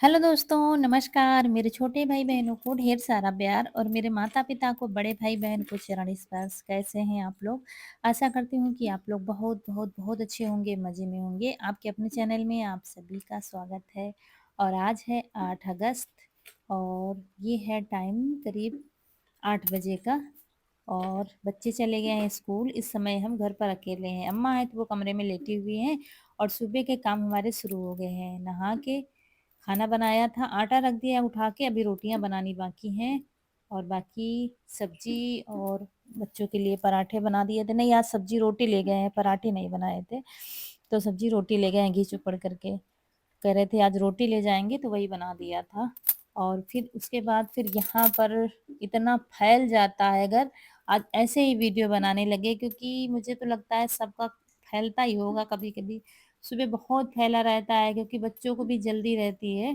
Hello दोस्तों, नमस्कार। मेरे छोटे भाई-बहनों को ढेर सारा प्यार और मेरे माता-पिता को बड़े भाई-बहन को चरण स्पर्श। कैसे हैं आप लोग? आशा करती हूँ कि आप लोग बहुत, बहुत, बहुत अच्छे होंगे, मज़े में होंगे। आपके अपने चैनल में आप सभी का स्वागत है और आज है 8 अगस्त और ये है टाइम करीब 8 बजे का और बच्चे चले गए हैं स्कूल। इस समय हम घर पर अकेले हैं। अम्मा हैं तो वो कमरे में लेटी हुई हैं और सुबह के काम हमारे शुरू हो गए हैं। नहा के खाना बनाया था, आटा रख दिया उठा के, अभी रोटियां बनानी बाकी हैं और बाकी सब्जी और बच्चों के लिए पराठे बना दिए थे। नहीं, आज सब्जी रोटी ले गए हैं, पराठे नहीं बनाए थे। तो सब्जी रोटी ले गए हैं घी चुपड़ करके। कह रहे थे आज रोटी ले जाएंगे तो वही बना दिया था। और फिर उसके बाद फिर यहाँ पर इतना फैल जाता है अगर आज ऐसे ही वीडियो बनाने लगे, क्योंकि मुझे तो लगता है सबका फैलता ही होगा कभी कभी। सुबह बहुत फैला रहता है क्योंकि बच्चों को भी जल्दी रहती है।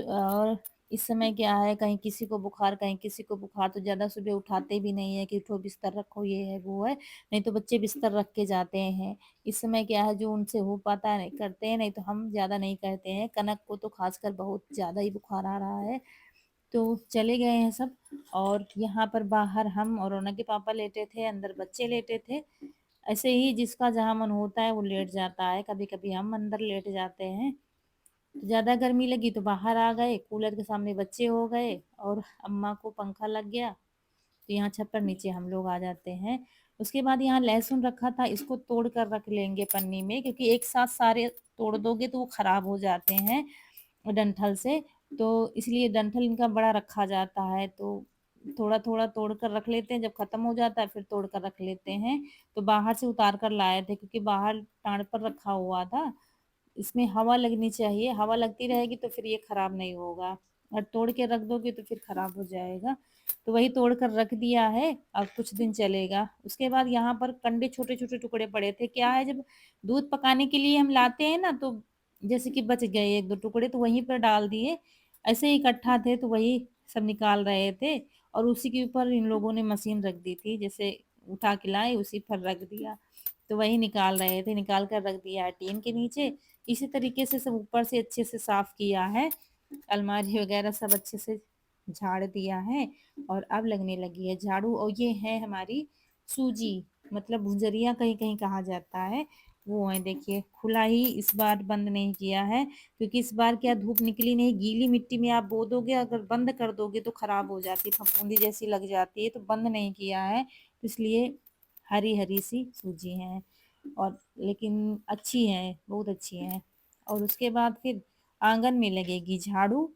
और इस समय क्या है, कहीं किसी को बुखार कहीं किसी को बुखार, तो ज्यादा सुबह उठाते भी नहीं है कि उठो बिस्तर रखो, ये है वो है। नहीं तो बच्चे बिस्तर रख के जाते हैं। इस समय क्या है, जो उनसे हो पाता है नहीं करते हैं, नहीं तो हम ज्यादा नहीं करते हैं। कनक को तो खासकर बहुत ज्यादा ही बुखार आ रहा है। तो चले गए हैं सब। और यहाँ पर बाहर हम और रौनक के पापा लेटे थे, अंदर बच्चे लेटे थे। ऐसे ही जिसका जहाँ मन होता है वो लेट जाता है। कभी कभी हम अंदर लेट जाते हैं। तो ज्यादा गर्मी लगी तो बाहर आ गए, कूलर के सामने बच्चे हो गए और अम्मा को पंखा लग गया तो यहाँ छत पर नीचे हम लोग आ जाते हैं। उसके बाद यहाँ लहसुन रखा था, इसको तोड़ कर रख लेंगे पन्नी में, क्योंकि एक साथ सारे तोड़ दोगे तो वो खराब हो जाते हैं डंठल से। तो इसलिए डंठल इनका बड़ा रखा जाता है, तो थोड़ा थोड़ा तोड़ कर रख लेते हैं। जब खत्म हो जाता है फिर तोड़ कर रख लेते हैं। तो बाहर से उतार कर लाए थे क्योंकि बाहर टाण पर रखा हुआ था। इसमें हवा लगनी चाहिए, हवा लगती रहेगी तो फिर ये खराब नहीं होगा। और तोड़ के रख दोगे तो फिर खराब हो जाएगा। तो वही तोड़ कर रख दिया है, अब कुछ दिन चलेगा। उसके बाद यहाँ पर कंडे छोटे छोटे टुकड़े पड़े थे। क्या है, जब दूध पकाने के लिए हम लाते हैं ना, तो जैसे कि बच गए एक दो टुकड़े तो वहीं पर डाल दिए। ऐसे ही इकट्ठा थे तो वही सब निकाल रहे थे। और उसी के ऊपर इन लोगों ने मशीन रख दी थी, जैसे उठा के लाए उसी पर रख दिया। तो वही निकाल रहे थे, निकाल कर रख दिया है टीन के नीचे। इसी तरीके से सब ऊपर से अच्छे से साफ किया है, अलमारी वगैरह सब अच्छे से झाड़ दिया है। और अब लगने लगी है झाड़ू। और ये है हमारी सूजी, मतलब भुंजरिया कहीं कहीं कहा जाता है, वो है। देखिए खुला ही, इस बार बंद नहीं किया है क्योंकि इस बार क्या धूप निकली नहीं। गीली मिट्टी में आप बो दोगे, अगर बंद कर दोगे तो खराब हो जाती है, फफूंदी जैसी लग जाती है। तो बंद नहीं किया है, तो इसलिए हरी हरी सी सूजी है। और लेकिन अच्छी है, बहुत अच्छी है। और उसके बाद फिर आंगन में लगेगी झाड़ू।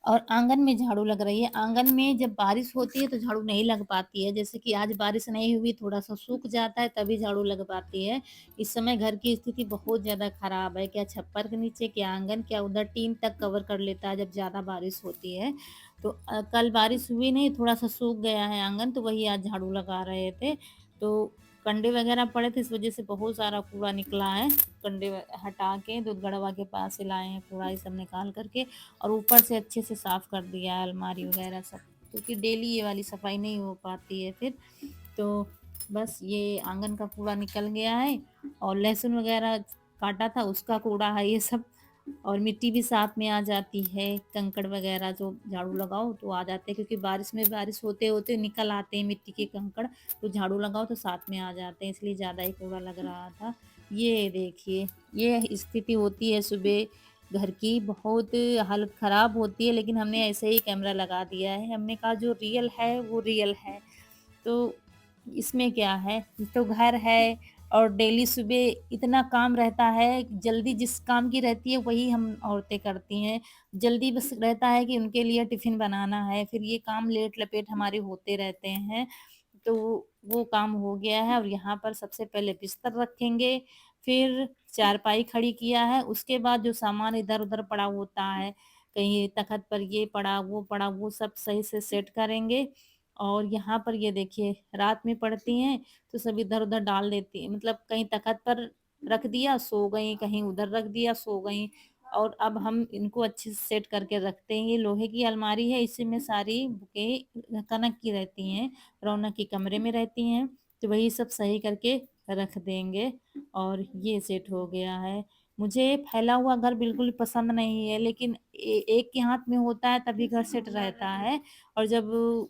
और आंगन में झाड़ू लग रही है। आंगन में जब बारिश होती है तो झाड़ू नहीं लग पाती है, जैसे कि आज बारिश नहीं हुई, थोड़ा सा सूख जाता है तभी झाड़ू लग पाती है। इस समय घर की स्थिति बहुत ज्यादा खराब है, क्या छप्पर के नीचे, क्या आंगन, क्या उधर टीन तक कवर कर लेता है जब ज्यादा बारिश होती है। तो कल बारिश हुई नहीं, थोड़ा सा सूख गया है आंगन, तो वही आज झाड़ू लगा रहे थे। तो कंडे वगैरह पड़े थे, इस वजह से बहुत सारा कूड़ा निकला है। कंडे हटा के दूध गड़वा के पास से लाए हैं कूड़ा, ये सब निकाल करके। और ऊपर से अच्छे से साफ कर दिया है अलमारी वगैरह सब, क्योंकि डेली ये वाली सफाई नहीं हो पाती है फिर। तो बस ये आंगन का कूड़ा निकल गया है। और लहसुन वगैरह काटा था उसका कूड़ा है ये सब। और मिट्टी भी साथ में आ जाती है, कंकड़ वगैरह जो झाड़ू लगाओ तो आ जाते हैं, क्योंकि बारिश में बारिश होते होते निकल आते हैं मिट्टी के कंकड़। तो झाड़ू लगाओ तो साथ में आ जाते हैं, इसलिए ज़्यादा ही कूड़ा लग रहा था। ये देखिए, ये स्थिति होती है सुबह घर की, बहुत हालत खराब होती है। लेकिन हमने ऐसे ही कैमरा लगा दिया है, हमने कहा जो रियल है वो रियल है। तो इसमें क्या है, तो घर है और डेली सुबह इतना काम रहता है। जल्दी जिस काम की रहती है वही हम औरतें करती हैं। जल्दी बस रहता है कि उनके लिए टिफिन बनाना है, फिर ये काम लेट लपेट हमारे होते रहते हैं। तो वो काम हो गया है। और यहाँ पर सबसे पहले बिस्तर रखेंगे, फिर चारपाई खड़ी किया है। उसके बाद जो सामान इधर उधर पड़ा होता है, कहीं तखत पर ये पड़ा वो पड़ा, वो सब सही से सेट करेंगे। और यहाँ पर ये देखिए रात में पढ़ती हैं तो सब इधर-उधर डाल देती हैं, मतलब कहीं तख़्त पर रख दिया सो गईं, कहीं उधर रख दिया सो गईं। और अब हम इनको अच्छे से सेट करके रखते हैं। ये लोहे की अलमारी है, इसी में सारी बुकें कनक की रहती हैं, रौनक के कमरे में रहती हैं, तो वही सब सही करके रख देंगे। और ये सेट हो गया है। मुझे फैला हुआ घर बिल्कुल पसंद नहीं है, लेकिन एक के हाथ में होता है तभी घर सेट रहता है। और जब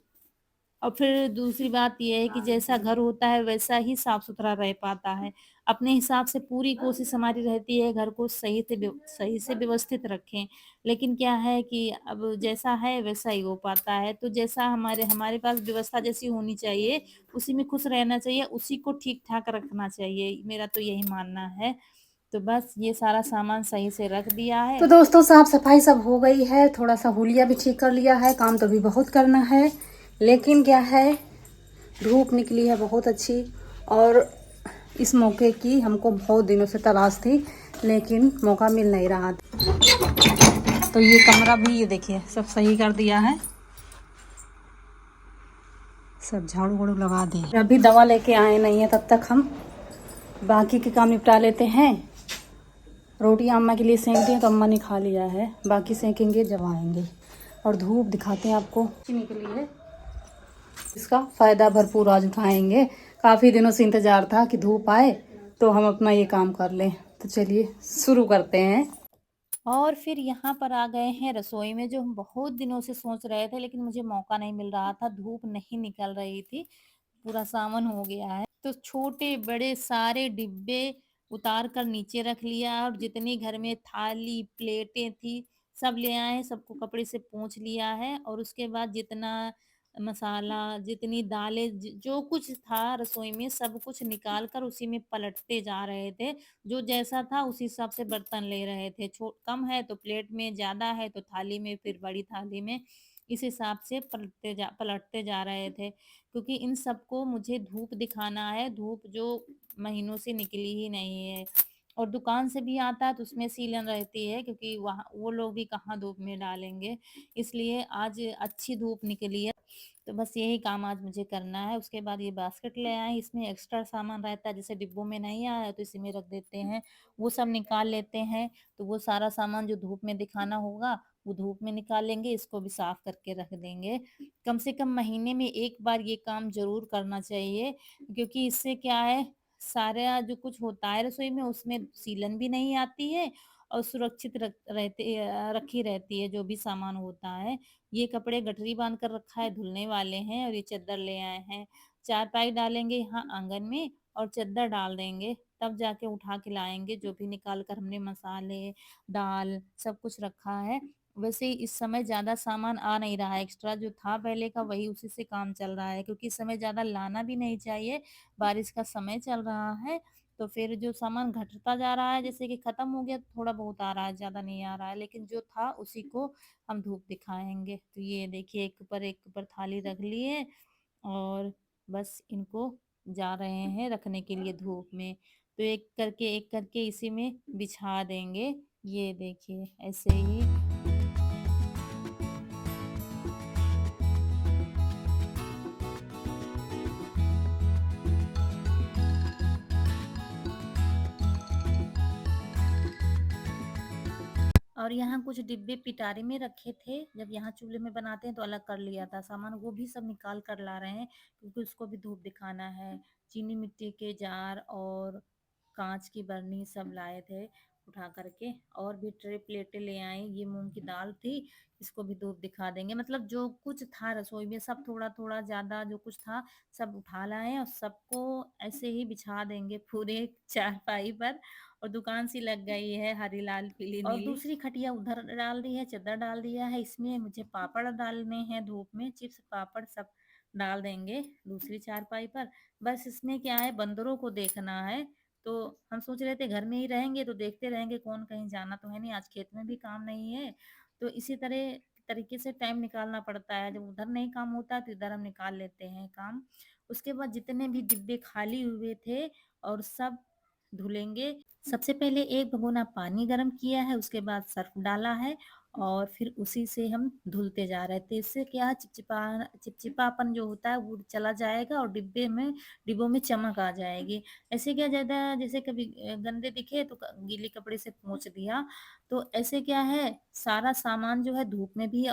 और फिर दूसरी बात ये है कि जैसा घर होता है वैसा ही साफ-सुथरा रह पाता है। अपने हिसाब से पूरी कोशिश हमारी रहती है घर को सही से व्यवस्थित रखें। लेकिन क्या है कि अब जैसा है वैसा ही हो पाता है। तो जैसा हमारे हमारे पास व्यवस्था जैसी होनी चाहिए, उसी में खुश रहना चाहिए, उसी को ठीक-ठाक रखना चाहिए। मेरा तो यही मानना है। तो बस ये सारा सामान सही से रख दिया तो है। दोस्तों साफ सफाई सब हो गई है, थोड़ा सा हुलिया भी ठीक कर लिया है, काम तो भी बहुत करना है। लेकिन क्या है, धूप निकली है बहुत अच्छी, और इस मौके की हमको बहुत दिनों से तलाश थी, लेकिन मौका मिल नहीं रहा था। तो ये कमरा भी ये देखिए सब सही कर दिया है, सब झाड़ू वाड़ू लगा दिए। अभी दवा लेके आए नहीं है, तब तक हम बाकी के काम निपटा लेते हैं। रोटी अम्मा के लिए सेंक दी तो अम्मा ने खा लिया है, बाकी सेंकेंगे जब आएंगे। और धूप दिखाते हैं आपको, निकली है, इसका फ़ायदा भरपूर आज उठाएंगे। काफ़ी दिनों से इंतज़ार था कि धूप आए तो हम अपना ये काम कर लें। तो चलिए शुरू करते हैं। और फिर यहाँ पर आ गए हैं रसोई में, जो हम बहुत दिनों से सोच रहे थे, लेकिन मुझे मौका नहीं मिल रहा था, धूप नहीं निकल रही थी। पूरा सावन हो गया है, तो छोटे बड़े सारे डिब्बे उतार कर नीचे रख लिया, और जितनी घर में थाली प्लेटें थी सब ले आए हैं, सबको कपड़े से पोंछ लिया है। और उसके बाद जितना मसाला, जितनी दालें, जो कुछ था रसोई में सब कुछ निकाल कर उसी में पलटते जा रहे थे। जो जैसा था उसी हिसाब से बर्तन ले रहे थे। कम है तो प्लेट में, ज्यादा है तो थाली में, फिर बड़ी थाली में, इस हिसाब से पलटते जा रहे थे। क्योंकि इन सबको मुझे धूप दिखाना है, धूप जो महीनों से निकली ही नहीं है। और दुकान से भी आता है तो उसमें सीलन रहती है, क्योंकि वहाँ वो लोग भी कहाँ धूप में डालेंगे। इसलिए आज अच्छी धूप निकली है, तो बस यही काम आज मुझे करना है। उसके बाद ये बास्केट ले आए, इसमें एक्स्ट्रा सामान रहता है, जैसे डिब्बों में नहीं आया तो इसी में रख देते हैं, वो सब निकाल लेते हैं। तो वो सारा सामान जो धूप में दिखाना होगा वो धूप में निकालेंगे, इसको भी साफ करके रख देंगे। कम से कम महीने में एक बार ये काम जरूर करना चाहिए, क्योंकि इससे क्या है, सारा जो कुछ होता है रसोई में उसमें सीलन भी नहीं आती है, और सुरक्षित रखी रहती है जो भी सामान होता है। ये कपड़े गठरी बांध कर रखा है, धुलने वाले हैं। और ये चद्दर ले आए हैं, चारपाई डालेंगे यहाँ आंगन में और चद्दर डाल देंगे, तब जाके उठा के लाएंगे। जो भी निकाल कर हमने मसाले, दाल, सब कुछ रखा है। वैसे इस समय ज्यादा सामान आ नहीं रहा है, एक्स्ट्रा जो था पहले का वही उसी से काम चल रहा है, क्योंकि इस समय ज्यादा लाना भी नहीं चाहिए, बारिश का समय चल रहा है। तो फिर जो सामान घटता जा रहा है, जैसे कि खत्म हो गया, थोड़ा बहुत आ रहा है, ज्यादा नहीं आ रहा है, लेकिन जो था उसी को हम धूप दिखाएंगे। तो ये देखिए एक ऊपर थाली रख लिए, और बस इनको जा रहे हैं रखने के लिए धूप में। तो एक करके इसी में बिछा देंगे। ये देखिए ऐसे ही। और यहाँ कुछ डिब्बे पिटारी में रखे थे, जब यहाँ चूल्हे में बनाते हैं तो अलग कर लिया था सामान, वो भी सब निकाल कर ला रहे हैं, क्योंकि उसको भी धूप दिखाना है। चीनी मिट्टी के जार और कांच की बर्नी सब लाए थे उठा करके, और भी ट्रे प्लेटें ले आए। ये मूंग की दाल थी, इसको भी धूप दिखा देंगे। मतलब जो कुछ था रसोई में सब थोड़ा थोड़ा ज्यादा जो कुछ था सब उठा लाए, और सबको ऐसे ही बिछा देंगे पूरे चारपाई पर। और दुकान सी लग गई है हरी लाल पीली और नीली। दूसरी खटिया उधर डाल दी है, चद्दर डाल दिया है, इसमें मुझे पापड़ डालने हैं धूप में, चिप्स पापड़ सब डाल देंगे दूसरी चारपाई पर। बस इसमें क्या है, बंदरों को देखना है। तो हम सोच रहे थे घर में ही रहेंगे तो देखते रहेंगे, कौन कहीं जाना तो है नहीं, आज खेत में भी काम नहीं है। तो इसी तरीके से टाइम निकालना पड़ता है, जब उधर नहीं काम होता तो इधर हम निकाल लेते हैं काम। उसके बाद जितने भी डिब्बे खाली हुए थे और सब धुलेंगे। सबसे पहले एक भगोना पानी गर्म किया है, उसके बाद सर्फ डाला है, और फिर उसी से हम धुलते जा रहे थे। इससे क्या चिपचिपापन जो होता है वो चला जाएगा और डिब्बों में चमक आ जाएगी। ऐसे क्या ज़्यादा जैसे कभी गंदे दिखे तो क गीले कपड़े से पोंछ दिया, तो ऐसे क्या है सारा सामान जो है धूप में भी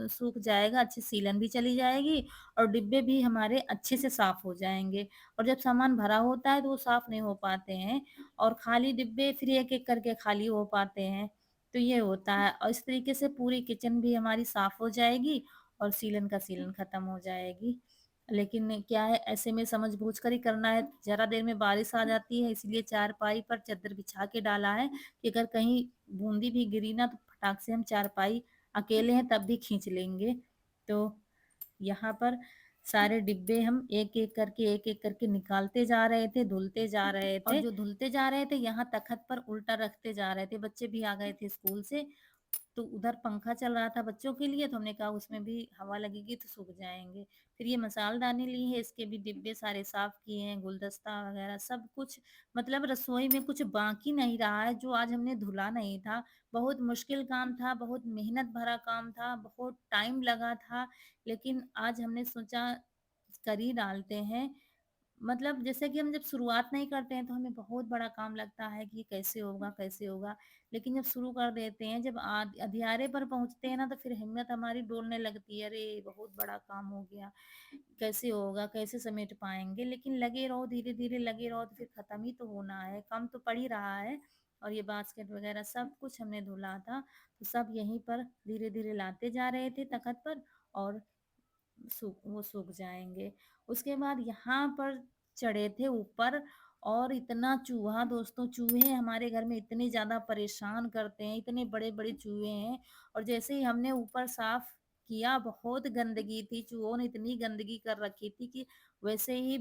सूख जाएगा, अच्छी सीलन भी चली जाएगी और डिब्बे भी हमारे अच्छे से साफ हो जाएँगे। और जब सामान भरा होता है तो वो साफ नहीं हो पाते हैं और खाली डिब्बे फिर एक-एक करके खाली हो पाते हैं। तो ये होता है और इस तरीके से पूरी किचन भी हमारी साफ हो जाएगी और सीलन का सीलन खत्म हो जाएगी। लेकिन क्या है ऐसे में समझ-बूझ कर ही करना है, ज़रा देर में बारिश आ जाती है इसलिए चारपाई पर चद्दर बिछा के डाला है कि अगर कहीं बूंदी भी गिरी ना तो फटाक से हम चारपाई अकेले हैं तब भी खींच लेंगे। तो यहाँ पर सारे डिब्बे हम एक-एक करके निकालते जा रहे थे, धुलते जा रहे थे और जो धुलते जा रहे थे यहाँ तख़्त पर उल्टा रखते जा रहे थे। बच्चे भी आ गए थे स्कूल से, तो उधर पंखा चल रहा था बच्चों के लिए तो हमने कहा उसमें भी हवा लगेगी तो सूख जाएँगे। फिर ये मसालदानी ली है, इसके भी डिब्बे सारे साफ़ किए हैं, गुलदस्ता वग़ैरह सब कुछ मतलब रसोई में कुछ बाकी नहीं रहा है जो आज हमने धुला नहीं था। बहुत मुश्किल काम था, बहुत मेहनत भरा काम था, बहुत टाइम लगा था, लेकिन आज हमने सोचा कर ही डालते हैं। मतलब जैसे कि हम जब शुरुआत नहीं करते हैं तो हमें बहुत बड़ा काम लगता है कि कैसे होगा कैसे होगा, लेकिन जब शुरू कर देते हैं जब अधियारे पर पहुंचते हैं ना तो फिर हिम्मत हमारी डोलने लगती है, अरे बहुत बड़ा काम हो गया, कैसे होगा कैसे समेट पाएंगे, लेकिन लगे रहो धीरे धीरे लगे रहो तो फिर खत्म ही तो होना है, काम तो पड़ ही रहा है। और ये बास्केट वगैरह सब कुछ हमने धुला था तो सब यहीं पर धीरे धीरे लाते जा रहे थे तखत पर और वो सूख जाएँगे। उसके बाद यहाँ पर चढ़े थे ऊपर और इतना चूहा दोस्तों चूहे हमारे घर में इतने ज़्यादा परेशान करते हैं, इतने बड़े-बड़े चूहे हैं और जैसे ही हमने ऊपर साफ किया बहुत गंदगी थी, चूहों ने इतनी गंदगी कर रखी थी कि वैसे ही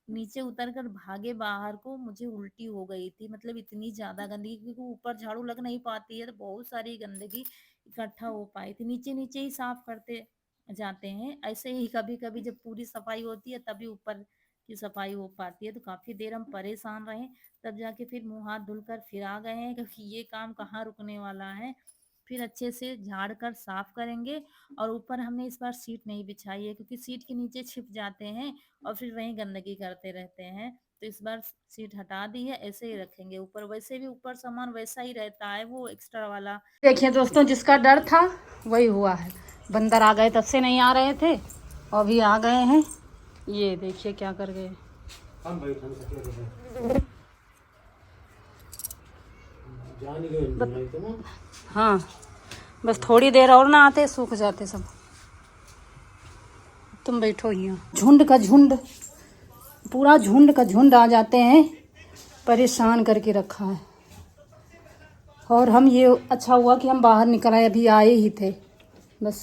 नीचे उतर कर भागे बाहर को मुझे उल्टी हो गई थी। मतलब इतनी ज़्यादा गंदगी क्योंकि ऊपर झाड़ू लग नहीं पाती है तो बहुत सारी गंदगी इकट्ठा हो पाई थी। नीचे-नीचे ही साफ करते जाते हैं। ऐसे ही कभी-कभी जब पूरी सफाई होती है तभी ऊपर की सफाई हो पाती है, तो काफ़ी देर हम परेशान रहे, तब जाके फिर मुँह हाथ धुलकर फिर आ गए हैं क्योंकि ये काम कहाँ रुकने वाला है। फिर अच्छे से झाड़ कर साफ करेंगे और ऊपर हमने इस बार सीट नहीं बिछाई है क्योंकि सीट के नीचे छिप जाते हैं और फिर वहीं गंदगी करते रहते हैं। तो इस बार सीट हटा दी है, ऐसे ही रखेंगे ऊपर। वैसे भी ऊपर सामान वैसा ही रहता है, वो एक्स्ट्रा वाला। देखिए दोस्तों, जिसका डर था वही हुआ है। बंदर आ गए तब से नहीं आ रहे थे और अभी आ गए हैं। ये देखिए क्या कर गए। हाँ, बस थोड़ी देर और ना आते सूख जाते सब। तुम बैठो ही यहाँ। झुंड का झुंड, पूरा झुंड का झुंड आ जाते हैं, परेशान करके रखा है। और हम ये अच्छा हुआ कि हम बाहर निकल आए, अभी आए ही थे बस।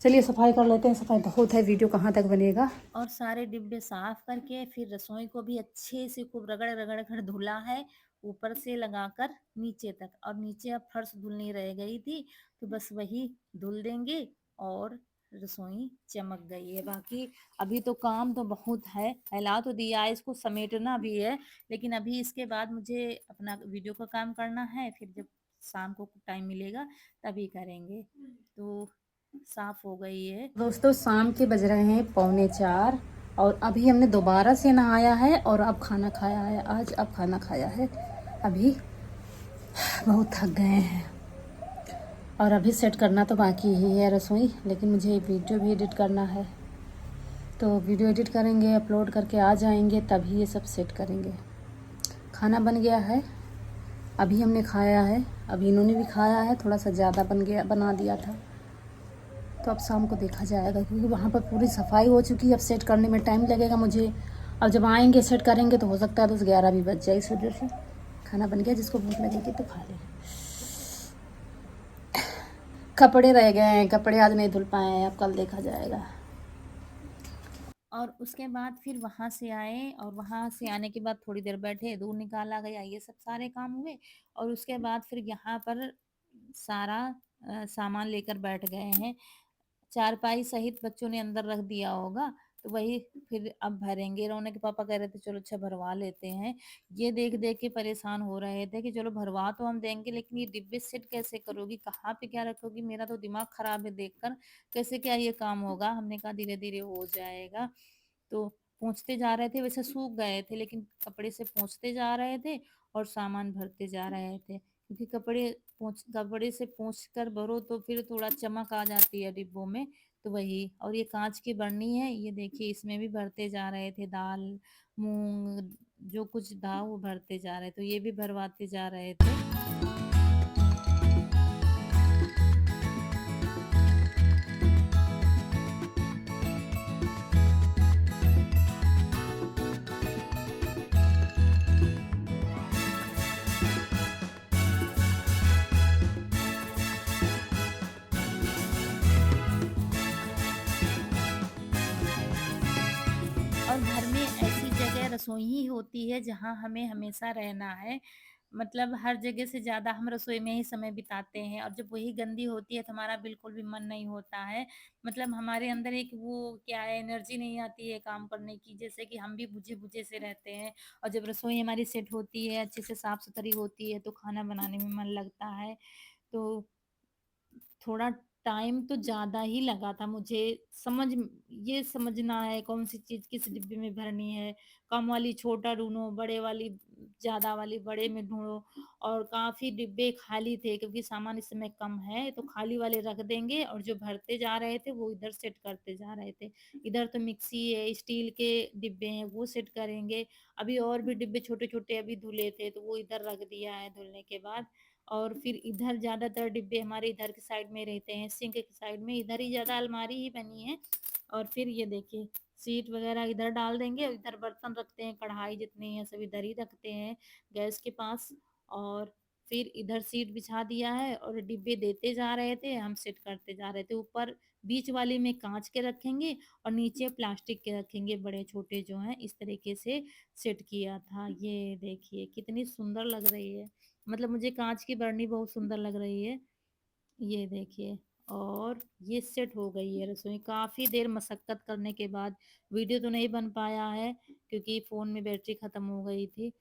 चलिए सफाई कर लेते हैं, सफाई बहुत है, वीडियो कहाँ तक बनेगा। और सारे डिब्बे साफ करके फिर रसोई को भी अच्छे से खूब रगड़ रगड़ कर धुला है, ऊपर से लगाकर नीचे तक। और नीचे अब फर्श धुलनी रह गई थी तो बस वही धुल देंगे और रसोई चमक गई है। बाकी अभी तो काम तो बहुत है, फैला तो दिया है, इसको समेटना भी है, लेकिन अभी इसके बाद मुझे अपना वीडियो का काम करना है, फिर जब शाम को टाइम मिलेगा तभी करेंगे। तो साफ हो गई है दोस्तों, शाम के बज रहे हैं 3:45 और अभी हमने दोबारा से नहाया है और अब खाना खाया है। आज अब खाना खाया है, अभी बहुत थक गए हैं और अभी सेट करना तो बाकी ही है रसोई, लेकिन मुझे वीडियो भी एडिट करना है। तो वीडियो एडिट करेंगे, अपलोड करके आ जाएंगे, तभी ये सब सेट करेंगे। खाना बन गया है, अभी हमने खाया है, अभी इन्होंने भी खाया है, थोड़ा सा ज़्यादा बना दिया था। तो अब शाम को देखा जाएगा क्योंकि वहाँ पर पूरी सफाई हो चुकी है। अब सेट करने में टाइम लगेगा मुझे। अब जब आएंगे सेट करेंगे तो हो सकता है 10-11 भी बज जाए। इस वजह से खाना बन गया, जिसको भूख लगेगी तो खा ले। कपड़े रह गए हैं, कपड़े आज नहीं धुल पाए हैं, अब कल देखा जाएगा। और उसके बाद फिर वहाँ से आए और वहाँ से आने के बाद थोड़ी देर बैठे, दूध निकाला गया, ये सब सारे काम हुए और उसके बाद फिर यहाँ पर सारा सामान लेकर बैठ गए हैं। चारपाई सहित बच्चों ने अंदर रख दिया होगा, तो वही फिर अब भरेंगे। रोने के पापा कह रहे थे चलो अच्छा भरवा लेते हैं। ये देख देख के परेशान हो रहे थे कि चलो भरवा तो हम देंगे, लेकिन ये डिब्बे सेट कैसे करोगी, कहाँ पे क्या रखोगी, मेरा तो दिमाग खराब है देखकर, कैसे क्या ये काम होगा। हमने कहा धीरे धीरे हो जाएगा। तो पोंछते जा रहे थे, वैसे सूख गए थे लेकिन कपड़े से पोंछते जा रहे थे और सामान भरते जा रहे थे, क्योंकि कपड़े से पोंछ कर भरो तो फिर थोड़ा चमक आ जाती है डिब्बों में। तो वही, और ये कांच की बरनी है, ये देखिए इसमें भी भरते जा रहे थे दाल, मूंग, जो कुछ था वो भरते जा रहे, तो ये भी भरवाते जा रहे थे। और घर में ऐसी जगह रसोई ही होती है जहाँ हमें हमेशा रहना है। मतलब हर जगह से ज़्यादा हम रसोई में ही समय बिताते हैं, और जब वही गंदी होती है तो हमारा बिल्कुल भी मन नहीं होता है। मतलब हमारे अंदर एक वो क्या है, एनर्जी नहीं आती है काम करने की, जैसे कि हम भी बुझे-बुझे से रहते हैं। और जब रसोई हमारी सेट होती है, अच्छे से साफ-सुथरी होती है, तो खाना बनाने में मन लगता है। तो थोड़ा टाइम तो ज़्यादा ही लगा था मुझे, ये समझना है कौन सी चीज़ किस डिब्बे में भरनी है। कम वाली छोटा ढूँढो, बड़े वाली ज़्यादा वाली बड़े में ढूँढो। और काफ़ी डिब्बे खाली थे क्योंकि सामान इस समय कम है, तो खाली वाले रख देंगे और जो भरते जा रहे थे वो इधर सेट करते जा रहे थे। इधर तो मिक्सी है, स्टील के डिब्बे हैं वो सेट करेंगे। अभी और भी डिब्बे छोटे-छोटे अभी धुले थे तो वो इधर रख दिया है धुलने के बाद। और फिर इधर ज़्यादातर डिब्बे हमारे इधर के साइड में रहते हैं, सिंक के साइड में, इधर ही ज़्यादा अलमारी ही बनी है। और फिर ये देखिए सीट वगैरह इधर डाल देंगे, और इधर बर्तन रखते हैं, कढ़ाई जितनी है सब इधर ही रखते हैं गैस के पास। और फिर इधर सीट बिछा दिया है और डिब्बे देते जा रहे थे, हम सेट करते जा रहे थे। ऊपर बीच वाले में कांच के रखेंगे और नीचे प्लास्टिक के रखेंगे, बड़े छोटे जो हैं इस तरीके से सेट किया था। ये देखिए कितनी सुंदर लग रही है, मतलब मुझे कांच की बरनी बहुत सुंदर लग रही है। ये देखिए, और ये सेट हो गई है रसोई काफ़ी देर मशक्कत करने के बाद। वीडियो तो नहीं बन पाया है क्योंकि फ़ोन में बैटरी ख़त्म हो गई थी,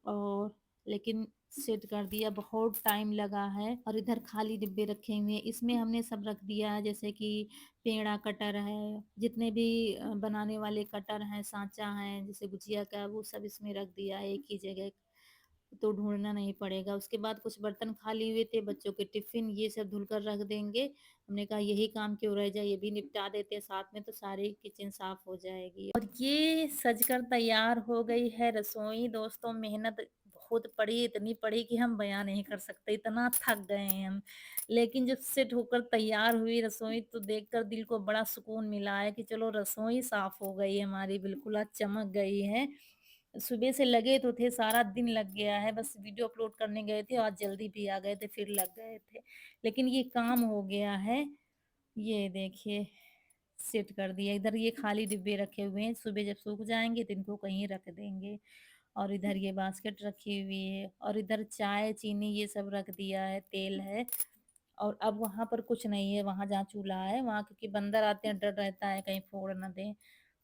और लेकिन सेट कर दिया, बहुत टाइम लगा है। और इधर खाली डिब्बे रखे हुए हैं, इसमें हमने सब रख दिया है, जैसे कि पेड़ा कटर है, जितने भी बनाने वाले कटर हैं, सांचा है, जैसे गुजिया का, वो सब इसमें रख दिया है एक ही जगह, तो ढूँढना नहीं पड़ेगा। उसके बाद कुछ बर्तन खाली हुए थे, बच्चों के टिफ़िन, ये सब धुल कर रख देंगे। हमने कहा यही काम क्यों रह जाए, ये भी निपटा देते हैं साथ में, तो सारी किचन साफ हो जाएगी। और ये सज कर तैयार हो गई है रसोई। दोस्तों मेहनत बहुत पड़ी, इतनी पड़ी कि हम बयाँ नहीं कर सकते, इतना थक गए हैं हम। लेकिन जब सेट होकर तैयार हुई रसोई तो देखकर दिल को बड़ा सुकून मिला है कि चलो रसोई साफ हो गई है हमारी, बिल्कुल आज चमक गई है। सुबह से लगे तो थे, सारा दिन लग गया है, बस वीडियो अपलोड करने गए थे, आज जल्दी भी आ गए थे, फिर लग गए थे, लेकिन ये काम हो गया है। ये देखिए सेट कर दिया। इधर ये खाली डिब्बे रखे हुए हैं, सुबह जब सूख जाएंगे तो इनको कहीं रख देंगे। और इधर ये बास्केट रखी हुई है, और इधर चाय चीनी ये सब रख दिया है, तेल है। और अब वहां पर कुछ नहीं है, वहां जहाँ चूल्हा है वहां, क्योंकि बंदर आते हैं, डर रहता है कहीं फोड़ ना दें,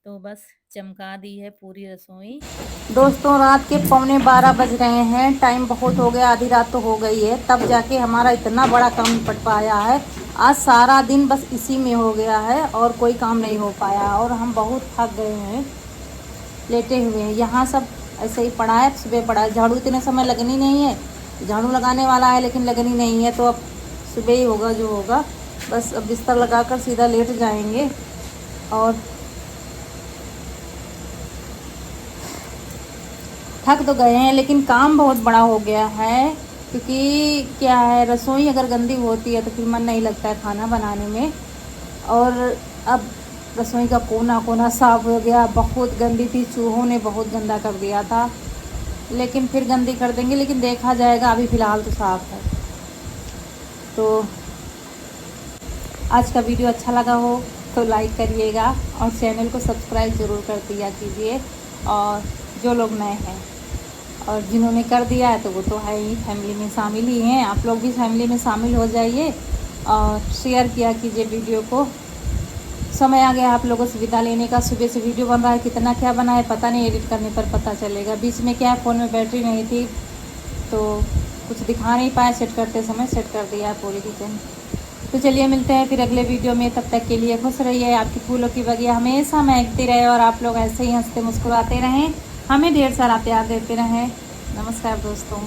तो बस चमका दी है पूरी रसोई। दोस्तों रात के 11:15 बज रहे हैं, टाइम बहुत हो गया, आधी रात तो हो गई है, तब जाके हमारा इतना बड़ा काम निपट पाया है। आज सारा दिन बस इसी में हो गया है और कोई काम नहीं हो पाया, और हम बहुत थक गए हैं, लेटे हुए हैं। यहाँ सब ऐसे ही पड़ा है, सुबह पड़ा है। झाड़ू इतने समय लगनी नहीं है, झाड़ू लगाने वाला है लेकिन लगनी नहीं है, तो अब सुबह ही होगा जो होगा। बस अब बिस्तर लगाकर सीधा लेट जाएंगे। और थक तो गए हैं लेकिन काम बहुत बड़ा हो गया है, क्योंकि क्या है, रसोई अगर गंदी होती है तो फिर मन नहीं लगता है खाना बनाने में। और अब रसोई का कोना कोना साफ हो गया, बहुत गंदी थी, चूहों ने बहुत गंदा कर दिया था, लेकिन फिर गंदी कर देंगे, लेकिन देखा जाएगा, अभी फ़िलहाल तो साफ़ है। तो आज का वीडियो अच्छा लगा हो तो लाइक करिएगा और चैनल को सब्सक्राइब ज़रूर कर दिया कीजिए, और जो लोग नए हैं, और जिन्होंने कर दिया है तो वो तो है ही, फैमिली में शामिल ही हैं। आप लोग भी फैमिली में शामिल हो जाइए और शेयर किया कीजिए वीडियो को। समय आ गया आप लोगों से विदा लेने का। सुबह से वीडियो बन रहा है, कितना क्या बना है पता नहीं, एडिट करने पर पता चलेगा। बीच में क्या है, फ़ोन में बैटरी नहीं थी तो कुछ दिखा नहीं पाया, सेट करते समय सेट कर दिया पूरी किचन। तो चलिए मिलते हैं फिर अगले वीडियो में, तब तक के लिए खुश रहिए, आपकी फूलों की बगिया हमेशा महकती रहे और आप लोग ऐसे ही हंसते मुस्कुराते रहें, हमें ढेर सारा प्यार देते रहें। नमस्कार दोस्तों।